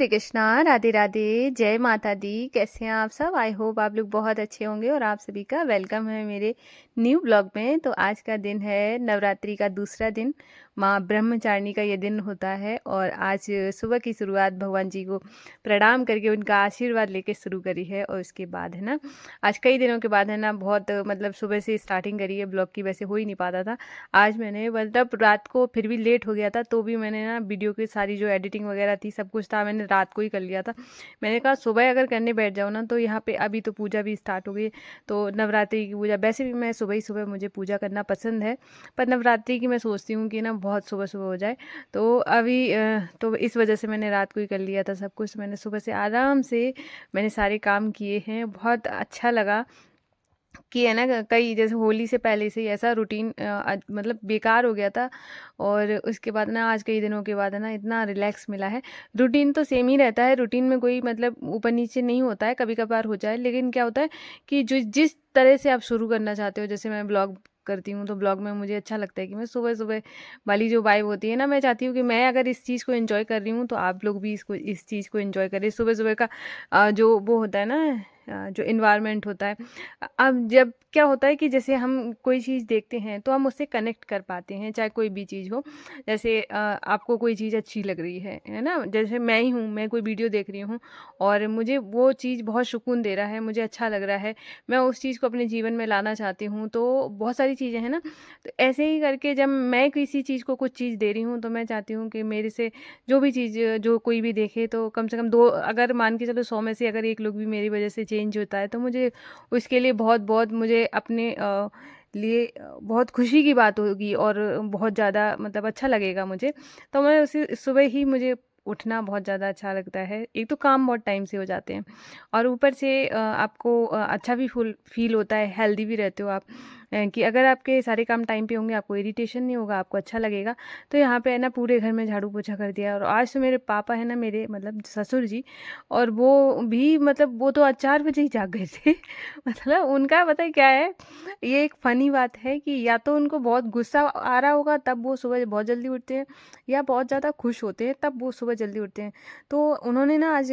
श्री कृष्णा, राधे राधे, जय माता दी। कैसे हैं आप सब? आई होप आप लोग बहुत अच्छे होंगे और आप सभी का वेलकम है मेरे न्यू ब्लॉग में। तो आज का दिन है नवरात्रि का दूसरा दिन, माँ ब्रह्मचारिणी का ये दिन होता है और आज सुबह की शुरुआत भगवान जी को प्रणाम करके उनका आशीर्वाद लेके शुरू करी है। और उसके बाद है ना, आज कई दिनों के बाद है ना, बहुत मतलब सुबह से स्टार्टिंग करी है ब्लॉग की। वैसे हो ही नहीं पाता था आज, मैंने मतलब रात को फिर भी लेट हो गया था, तो भी मैंने ना वीडियो की सारी जो एडिटिंग वगैरह थी, सब कुछ था, मैंने रात को ही कर लिया था। मैंने कहा सुबह अगर करने बैठ जाओ ना, तो यहाँ पे अभी तो पूजा भी स्टार्ट हो गई। तो नवरात्रि की पूजा, वैसे भी मैं सुबह ही सुबह मुझे पूजा करना पसंद है, पर नवरात्रि की मैं सोचती हूँ कि ना बहुत सुबह सुबह हो जाए। तो अभी तो इस वजह से मैंने रात को ही कर लिया था सब कुछ। मैंने सुबह से आराम से मैंने सारे काम किए हैं, बहुत अच्छा लगा कि है ना, कई जैसे होली से पहले से ही ऐसा रूटीन मतलब बेकार हो गया था। और उसके बाद ना आज कई दिनों के बाद है ना, इतना रिलैक्स मिला है। रूटीन तो सेम ही रहता है, रूटीन में कोई मतलब ऊपर नीचे नहीं होता है, कभी कभार हो जाए, लेकिन क्या होता है कि जो जिस तरह से आप शुरू करना चाहते हो, जैसे मैं ब्लॉग करती हूँ तो ब्लॉग में मुझे अच्छा लगता है कि मैं सुबह सुबह वाली जो वाइब होती है ना, मैं चाहती हूँ कि मैं अगर इस चीज़ को एंजॉय कर रही हूँ तो आप लोग भी इसको इस चीज़ को एंजॉय करें। सुबह सुबह का जो वो होता है ना, जो इन्वायरमेंट होता है। अब जब क्या होता है कि जैसे हम कोई चीज़ देखते हैं तो हम उससे कनेक्ट कर पाते हैं, चाहे कोई भी चीज़ हो। जैसे आपको कोई चीज़ अच्छी लग रही है ना, जैसे मैं ही हूँ, मैं कोई वीडियो देख रही हूँ और मुझे वो चीज़ बहुत सुकून दे रहा है, मुझे अच्छा लग रहा है, मैं उस चीज़ को अपने जीवन में लाना चाहती हूँ। तो बहुत सारी चीज़ें हैं ना, तो ऐसे ही करके जब मैं किसी चीज़ को कुछ चीज़ दे रही हूँ, तो मैं चाहती हूँ कि मेरे से जो भी चीज़ जो कोई भी देखे, तो कम से कम दो, अगर मान के चलो 100 में से अगर एक लोग भी मेरी वजह से चेंज होता है, तो मुझे उसके लिए बहुत बहुत मुझे अपने लिए बहुत खुशी की बात होगी और बहुत ज़्यादा मतलब अच्छा लगेगा मुझे। तो मैं उसी सुबह ही मुझे उठना बहुत ज़्यादा अच्छा लगता है। एक तो काम बहुत टाइम से हो जाते हैं और ऊपर से आपको अच्छा भी फील होता है, हेल्दी भी रहते हो आप। कि अगर आपके सारे काम टाइम पे होंगे, आपको इरिटेशन नहीं होगा, आपको अच्छा लगेगा। तो यहाँ पे है ना, पूरे घर में झाड़ू पोछा कर दिया। और आज तो मेरे पापा है ना, मेरे मतलब ससुर जी, और वो भी मतलब वो तो आज 4 बजे ही जाग गए थे। मतलब उनका पता है क्या है, ये एक फ़नी बात है कि या तो उनको बहुत गुस्सा आ रहा होगा तब वो सुबह बहुत जल्दी उठते हैं, या बहुत ज़्यादा खुश होते हैं तब वो सुबह जल्दी उठते हैं। तो उन्होंने ना आज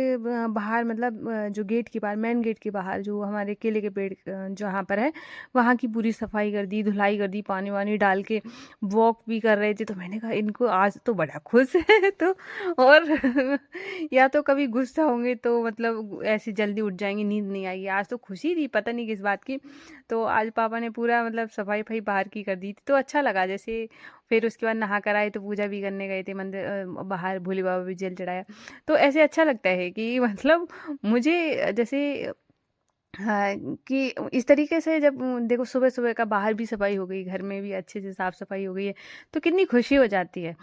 बाहर मतलब जो गेट के बाहर, मेन गेट के बाहर जो हमारे केले के पेड़ जहाँ पर है, वहाँ की पूरी सफाई कर दी, धुलाई कर दी, पानी वानी डाल के वॉक भी कर रहे थे। तो मैंने कहा इनको आज तो बड़ा खुश है। तो और या तो कभी गुस्सा होंगे तो मतलब ऐसे जल्दी उठ जाएंगे, नींद नहीं आएगी। आज तो खुशी थी पता नहीं किस बात की। तो आज पापा ने पूरा मतलब सफाई वफाई बाहर की कर दी थी, तो अच्छा लगा। जैसे फिर उसके बाद नहा कर आए तो पूजा भी करने गए थे मंदिर, बाहर भोले बाबा भी जल चढ़ाया। तो ऐसे अच्छा लगता है कि मतलब मुझे जैसे हाँ, कि इस तरीके से जब देखो सुबह सुबह का बाहर भी सफाई हो गई, घर में भी अच्छे से साफ सफाई हो गई है, तो कितनी खुशी हो जाती है।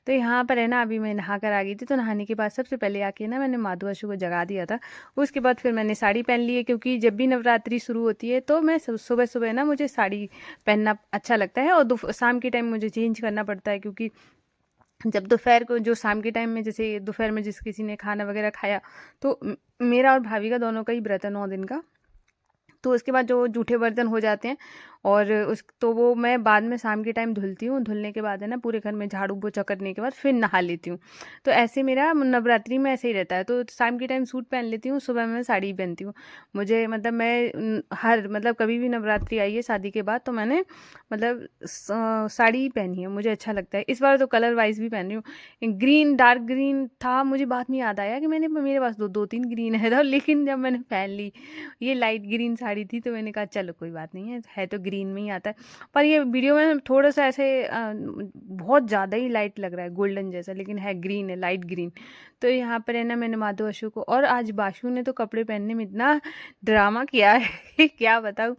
तो यहाँ पर है ना, अभी मैं नहा कर आ गई थी, तो नहाने के बाद सबसे पहले आके ना मैंने माधु आशु को जगा दिया था। उसके बाद फिर मैंने साड़ी पहन ली है, क्योंकि जब भी नवरात्रि शुरू होती है तो मैं सुबह सुबह ना, मुझे साड़ी पहनना अच्छा लगता है। और शाम के टाइम मुझे चेंज करना पड़ता है, क्योंकि जब दोपहर को, जो शाम के टाइम में जैसे दोपहर में जिस किसी ने खाना वगैरह खाया, तो मेरा और भाभी का दोनों का ही व्रत है 9 दिन का। तो उसके बाद जो जूठे बर्तन हो जाते हैं, और उस तो वो मैं बाद में शाम के टाइम धुलती हूँ। धुलने के बाद है ना, पूरे घर में झाड़ू पोछा करने के बाद फिर नहा लेती हूँ। तो ऐसे मेरा नवरात्रि में ऐसे ही रहता है। तो शाम के टाइम सूट पहन लेती हूँ, सुबह में साड़ी पहनती हूँ। मुझे मतलब मैं हर मतलब कभी भी नवरात्रि आई है शादी के बाद, तो मैंने मतलब साड़ी ही पहनी है, मुझे अच्छा लगता है। इस बार तो कलर वाइज भी पहन रही हूँ। ग्रीन, डार्क ग्रीन था, मुझे बाद में याद आया कि मैंने मेरे पास दो तीन ग्रीन है था, लेकिन जब मैंने पहन ली ये लाइट ग्रीन साड़ी थी, तो मैंने कहा चलो कोई बात नहीं है तो ग्रीन में ही आता है। पर ये वीडियो में थोड़ा सा ऐसे बहुत ज़्यादा ही लाइट लग रहा है, गोल्डन जैसा, लेकिन है ग्रीन, है लाइट ग्रीन। तो यहाँ पर है ना, मैंने माधव अशु को, और आज बाशु ने तो कपड़े पहनने में इतना ड्रामा किया है कि क्या बताऊँ।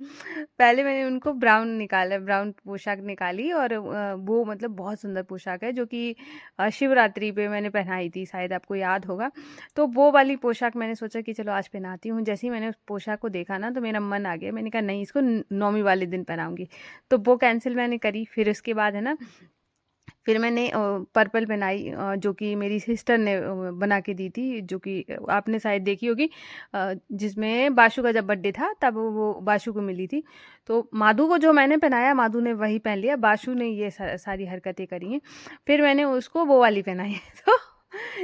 पहले मैंने उनको ब्राउन निकाला, ब्राउन पोशाक निकाली, और वो मतलब बहुत सुंदर पोशाक है, जो कि शिवरात्रि पे मैंने पहनाई थी, शायद आपको याद होगा। तो वो वाली पोशाक मैंने सोचा कि चलो आज पहनाती हूँ। जैसे ही मैंने उस पोशाक को देखा ना, तो मेरा मन आ गया, मैंने कहा नहीं, इसको नौमी वाले दिन पहनाऊंगी। तो वो कैंसिल मैंने करी। फिर उसके बाद है ना, फिर मैंने पर्पल बनाई, जो कि मेरी सिस्टर ने बना के दी थी, जो कि आपने शायद देखी होगी, जिसमें बाशु का जब बर्थडे था तब वो बाशु को मिली थी। तो माधु को जो मैंने पहनाया, माधु ने वही पहन लिया, बाशु ने ये सारी हरकतें करी हैं। फिर मैंने उसको वो वाली पहनाई है। तो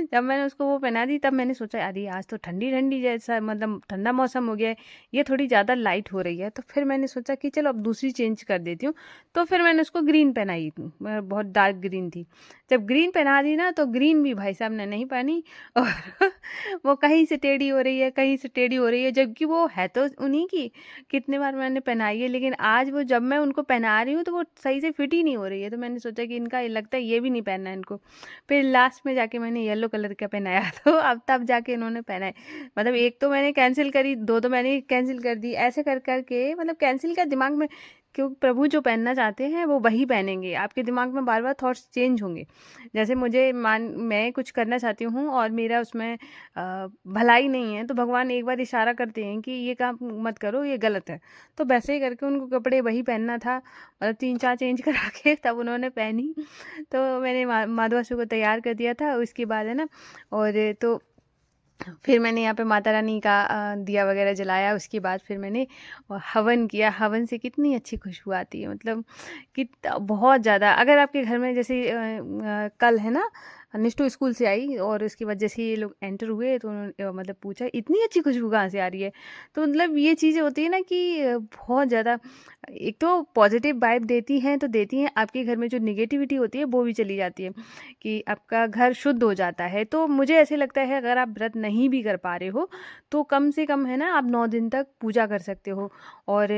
जब मैंने उसको वो पहना दी तब मैंने सोचा अरे आज तो ठंडी-ठंडी जैसा मतलब ठंडा मौसम हो गया है, ये थोड़ी ज़्यादा लाइट हो रही है। तो फिर मैंने सोचा कि चलो अब दूसरी चेंज कर देती हूँ। तो फिर मैंने उसको ग्रीन पहनाई, बहुत डार्क ग्रीन थी। जब ग्रीन पहना दी ना तो ग्रीन भी भाई साहब ने नहीं पहनी और वो कहीं से टेढ़ी हो रही है, कहीं से टेढ़ी हो रही है, जबकि वो है तो उन्हीं की। कितने बार मैंने पहनाई है, लेकिन आज वो जब मैं उनको पहना रही हूँ तो वो सही से फिट ही नहीं हो रही है। तो मैंने सोचा कि इनका लगता है ये भी नहीं पहनना है इनको। फिर लास्ट में जाके मैंने येलो कलर का पहनाया तो अब तब जाके इन्होंने पहना है। मतलब एक तो मैंने कैंसिल करी, 2 तो मैंने कैंसिल कर दी। ऐसे कर के मतलब कैंसिल का दिमाग में, क्यों प्रभु जो पहनना चाहते हैं वो वही पहनेंगे। आपके दिमाग में बार-बार थॉट्स चेंज होंगे। जैसे मैं कुछ करना चाहती हूँ और मेरा उसमें भलाई नहीं है, तो भगवान एक बार इशारा करते हैं कि ये काम मत करो, ये गलत है। तो वैसे ही करके उनको कपड़े वही पहनना था, मतलब 3-4 चेंज करा के तब उन्होंने पहनी। तो मैंने माधवासु को तैयार कर दिया था उसके बाद है ना। और तो फिर मैंने यहाँ पे माता रानी का दिया वगैरह जलाया। उसके बाद फिर मैंने हवन किया। हवन से कितनी अच्छी खुशबू आती है, मतलब बहुत ज़्यादा। अगर आपके घर में जैसे कल है ना, निष्ठू स्कूल से आई और उसके बाद जैसे ये लोग एंटर हुए तो उन्होंने मतलब पूछा इतनी अच्छी खुशबू कहाँ से आ रही है। तो मतलब ये चीज़ें होती है ना कि बहुत ज़्यादा, एक तो पॉजिटिव वाइब देती हैं तो देती हैं, आपके घर में जो निगेटिविटी होती है वो भी चली जाती है, कि आपका घर शुद्ध हो जाता है। तो मुझे ऐसे लगता है अगर आप व्रत नहीं भी कर पा रहे हो तो कम से कम है ना आप 9 दिन तक पूजा कर सकते हो और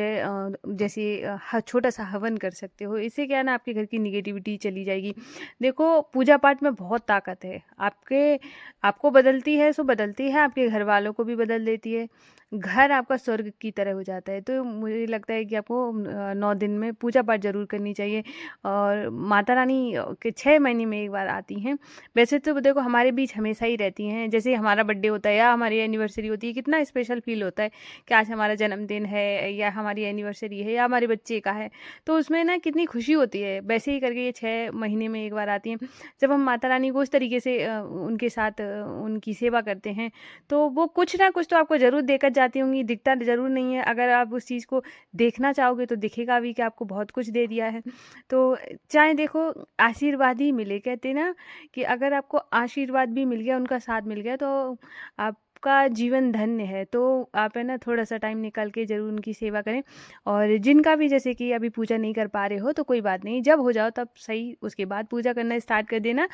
जैसे छोटा सा हवन कर सकते हो। इससे क्या है ना आपके घर की निगेटिविटी चली जाएगी। देखो पूजा पाठ में बहुत ताकत है, आपको बदलती है सो बदलती है, आपके घर वालों को भी बदल देती है। घर आपका स्वर्ग की तरह हो जाता है। तो मुझे लगता है कि आपको 9 दिन में पूजा पाठ ज़रूर करनी चाहिए। और माता रानी के 6 महीने में एक बार आती हैं। वैसे तो देखो हमारे बीच हमेशा ही रहती हैं। जैसे हमारा बर्थडे होता है या हमारी एनिवर्सरी होती है, कितना स्पेशल फील होता है कि आज हमारा जन्मदिन है या हमारी एनिवर्सरी है या हमारे बच्चे का है, तो उसमें ना कितनी खुशी होती है। वैसे ही करके ये 6 महीने में एक बार आती हैं। जब हम माता रानी को उस तरीके से उनके साथ उनकी सेवा करते हैं तो वो कुछ ना कुछ तो आपको ज़रूर देकर जाती होंगी। दिखता ज़रूर नहीं है, अगर आप उस चीज़ को देखना चाहोगे तो दिखेगा भी कि आपको बहुत कुछ दे दिया है। तो चाहे देखो आशीर्वाद ही मिले, कहते हैं ना कि अगर आपको आशीर्वाद भी मिल गया, उनका साथ मिल गया, तो आपका जीवन धन्य है। तो आप है ना थोड़ा-सा टाइम निकाल के ज़रूर उनकी सेवा करें। और जिनका भी जैसे कि अभी पूजा नहीं कर पा रहे हो तो कोई बात नहीं, जब हो जाओ तब सही, उसके बाद पूजा करना स्टार्ट कर देना।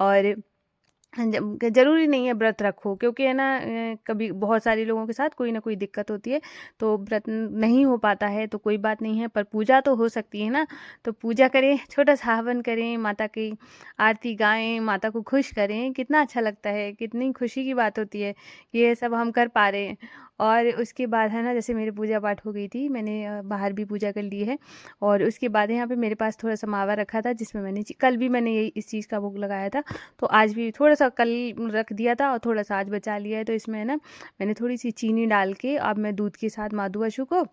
और ज़रूरी नहीं है व्रत रखो, क्योंकि है ना कभी बहुत सारे लोगों के साथ कोई ना कोई दिक्कत होती है, तो व्रत नहीं हो पाता है तो कोई बात नहीं है, पर पूजा तो हो सकती है ना। तो पूजा करें, छोटा सा हवन करें, माता की आरती गाएं, माता को खुश करें, कितना अच्छा लगता है, कितनी खुशी की बात होती है कि ये सब हम कर पा रहे हैं। और उसके बाद है ना जैसे मेरी पूजा पाठ हो गई थी, मैंने बाहर भी पूजा कर ली है। और उसके बाद यहाँ पे मेरे पास थोड़ा सा मावा रखा था जिसमें मैंने कल भी मैंने यही इस चीज़ का भोग लगाया था। तो आज भी थोड़ा-सा कल रख दिया था और थोड़ा-सा आज बचा लिया है। तो इसमें है ना मैंने थोड़ी-सी चीनी डाल के अब मैं दूध के साथ माधुआशु को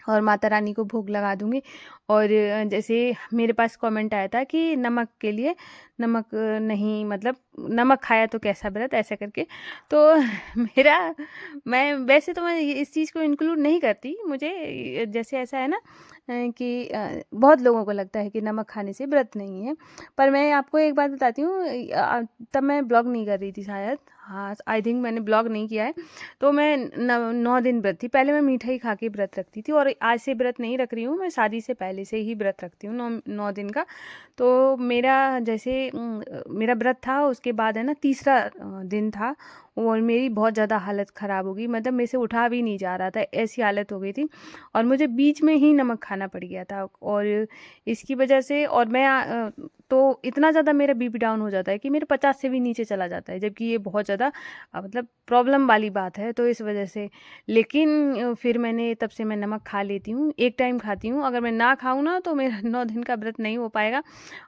और माता रानी को भोग लगा दूँगी। और जैसे मेरे पास कमेंट आया था कि नमक के लिए, नमक नहीं, मतलब नमक खाया तो कैसा व्रत, ऐसा करके। तो मेरा मैं वैसे तो मैं इस चीज़ को इंक्लूड नहीं करती। मुझे जैसे ऐसा है ना कि बहुत लोगों को लगता है कि नमक खाने से व्रत नहीं है। पर मैं आपको एक बात बताती हूँ, तब मैं ब्लॉग नहीं कर रही थी शायद, हाँ आई थिंक मैंने ब्लॉग नहीं किया है। तो मैं 9 दिन व्रत थी। पहले मैं मीठा ही खा के व्रत रखती थी और आज से व्रत नहीं रख रही हूँ, मैं शादी से पहले से ही व्रत रखती हूँ 9 दिन का। तो मेरा जैसे मेरा व्रत था, उसके बाद है ना तीसरा दिन था और मेरी बहुत ज़्यादा हालत ख़राब हो गई, मतलब मेरे से उठा भी नहीं जा रहा था, ऐसी हालत हो गई थी। और मुझे बीच में ही नमक खाना पड़ गया था और इसकी वजह से, और मैं तो इतना ज़्यादा मेरा बीपी डाउन हो जाता है कि मेरे 50 से भी नीचे चला जाता है, जबकि ये बहुत ज़्यादा मतलब प्रॉब्लम वाली बात है। तो इस वजह से, लेकिन फिर मैंने तब से मैं नमक खा लेती हूँ, एक टाइम खाती हूँ। अगर मैं ना खाऊँ ना तो मेरा 9 दिन का व्रत नहीं हो पाएगा।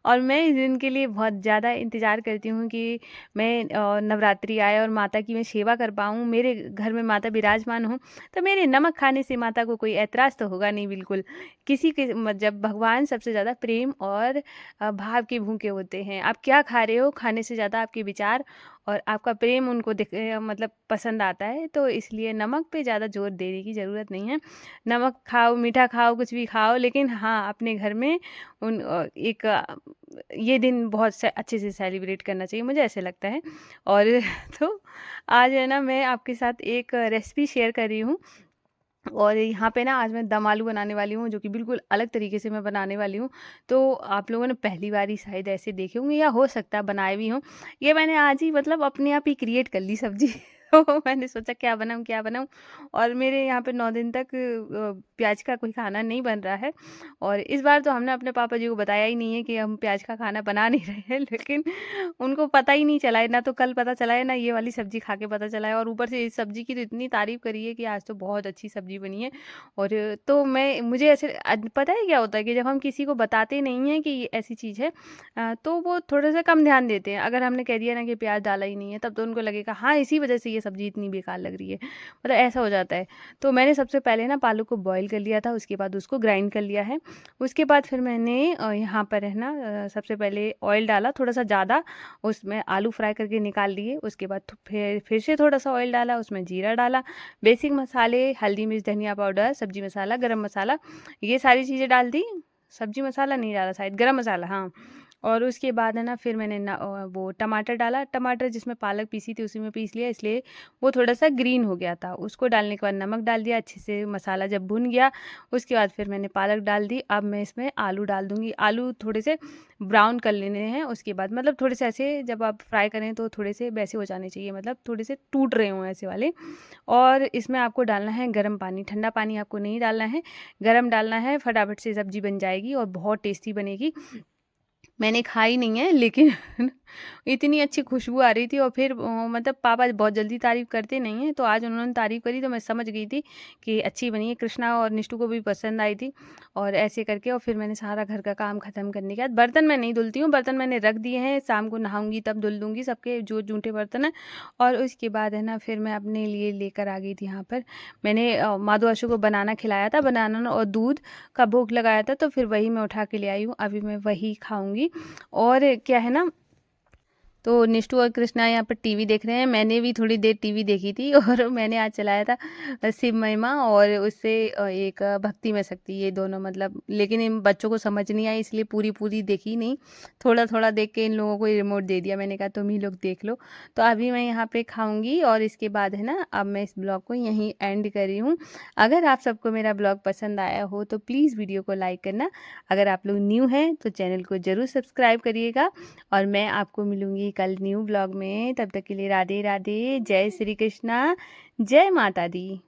और मैं इस दिन के लिए बहुत ज़्यादा इंतज़ार करती हूँ कि मैं नवरात्रि आए और माता की मैं सेवा कर पाऊँ, मेरे घर में माता विराजमान हो, तो मेरे नमक खाने से माता को कोई ऐतराज़ तो होगा नहीं बिल्कुल। किसी के जब भगवान सबसे ज़्यादा प्रेम और भाव के भूखे होते हैं। आप क्या खा रहे हो, खाने से ज़्यादा आपके विचार और आपका प्रेम उनको मतलब पसंद आता है। तो इसलिए नमक पे ज़्यादा ज़ोर देने की ज़रूरत नहीं है। नमक खाओ, मीठा खाओ, कुछ भी खाओ, लेकिन हाँ, अपने घर में एक ये दिन बहुत अच्छे से सेलिब्रेट करना चाहिए, मुझे ऐसे लगता है। और तो आज है ना मैं आपके साथ एक रेसिपी शेयर कर रही हूँ, और यहाँ पे ना आज मैं दम आलू बनाने वाली हूँ, जो कि बिल्कुल अलग तरीके से मैं बनाने वाली हूँ। तो आप लोगों ने पहली बार ही शायद ऐसे देखे होंगे, या हो सकता है बनाए भी हों। ये मैंने आज ही मतलब अपने आप ही क्रिएट कर ली सब्ज़ी। तो मैंने सोचा क्या बनाऊँ, क्या बनाऊँ? और मेरे यहाँ पे 9 दिन तक प्याज का कोई खाना नहीं बन रहा है। और इस बार तो हमने अपने पापा जी को बताया ही नहीं है कि हम प्याज का खाना बना नहीं रहे हैं, लेकिन उनको पता ही नहीं चला है, ना तो कल पता चला है, ना ये वाली सब्ज़ी खा के पता चला है। और ऊपर से इस सब्ज़ी की तो इतनी तारीफ़ करी है कि आज तो बहुत अच्छी सब्ज़ी बनी है। और तो मुझे ऐसे पता है क्या होता है कि जब हम किसी को बताते नहीं हैं कि ये ऐसी चीज़ है, तो वो थोड़ा-सा कम ध्यान देते हैं। अगर हमने कह दिया ना कि प्याज़ डाला ही नहीं है, तब तो उनको लगेगा हाँ, इसी वज़ह से ये सब्ज़ी इतनी बेकार लग रही है। मतलब ऐसा हो जाता है। तो मैंने सबसे पहले ना पालक को बॉयल कर लिया था, उसके बाद उसको ग्राइंड कर लिया है। उसके बाद फिर मैंने यहाँ पर है ना सबसे पहले ऑयल डाला थोड़ा-सा ज़्यादा, उसमें आलू फ्राई करके निकाल लिए। उसके बाद फिर से थोड़ा-सा ऑयल डाला, उसमें जीरा डाला, बेसिक मसाले, हल्दी, मिर्च, धनिया पाउडर, सब्ज़ी मसाला, गरम मसाला, ये सारी चीज़ें डाल दी। सब्ज़ी मसाला नहीं डाला शायद, गरम मसाला हाँ। और उसके बाद है ना फिर मैंने वो टमाटर डाला। टमाटर जिसमें पालक पीसी थी उसी में पीस लिया, इसलिए वो थोड़ा-सा ग्रीन हो गया था। उसको डालने के बाद नमक डाल दिया, अच्छे से मसाला जब भुन गया, उसके बाद फिर मैंने पालक डाल दी। अब मैं इसमें आलू डाल दूँगी। आलू थोड़े से ब्राउन कर लेने हैं, उसके बाद मतलब थोड़े से ऐसे जब आप फ्राई करें तो थोड़े से वैसे हो जाने चाहिए, मतलब थोड़े से टूट रहे हों ऐसे वाले। और इसमें आपको डालना है गर्म पानी, ठंडा पानी आपको नहीं डालना है, गरम डालना है। फटाफट से सब्ज़ी बन जाएगी और बहुत टेस्टी बनेगी। मैंने खाई नहीं है, लेकिन इतनी अच्छी खुशबू आ रही थी। और फिर मतलब पापा बहुत जल्दी तारीफ़ करते नहीं हैं, तो आज उन्होंने तारीफ़ करी तो मैं समझ गई थी कि अच्छी बनी है। कृष्णा और निष्ठू को भी पसंद आई थी। और ऐसे करके और फिर मैंने सारा घर का काम ख़त्म करने के बाद, बर्तन मैं नहीं धुलती हूँ, बर्तन मैंने रख दिए हैं, शाम को नहाऊँगी तब धुल दूँगी सबके जो जूठे बर्तन हैं। और उसके बाद है ना फिर मैं अपने लिए लेकर आ गई थी यहाँ पर। मैंने माधु आशु को बनाना खिलाया था, बनाना और दूध का भोग लगाया था, तो फिर वही मैं उठा के ले आई हूँ। अभी मैं वही खाऊँगी। और क्या है ना, तो निष्ठू और कृष्णा यहाँ पर टीवी देख रहे हैं। मैंने भी थोड़ी देर टीवी देखी थी और मैंने आज चलाया था शिव महिमा, और उससे एक भक्ति में शक्ति, ये दोनों मतलब। लेकिन इन बच्चों को समझ नहीं आई, इसलिए पूरी पूरी देखी नहीं, थोड़ा थोड़ा देख के इन लोगों को रिमोट दे दिया। मैंने कहा तुम ही लोग देख लो। तो अभी मैं यहाँ पे खाऊंगी, और इसके बाद है ना अब मैं इस ब्लॉग को यहीं एंड कर रही हूँ। अगर आप सबको मेरा ब्लॉग पसंद आया हो तो प्लीज़ वीडियो को लाइक करना। अगर आप लोग न्यू हैं तो चैनल को ज़रूर सब्सक्राइब करिएगा। और मैं आपको मिलूँगी कल न्यू ब्लॉग में। तब तक के लिए राधे राधे, जय श्री कृष्णा, जय माता दी।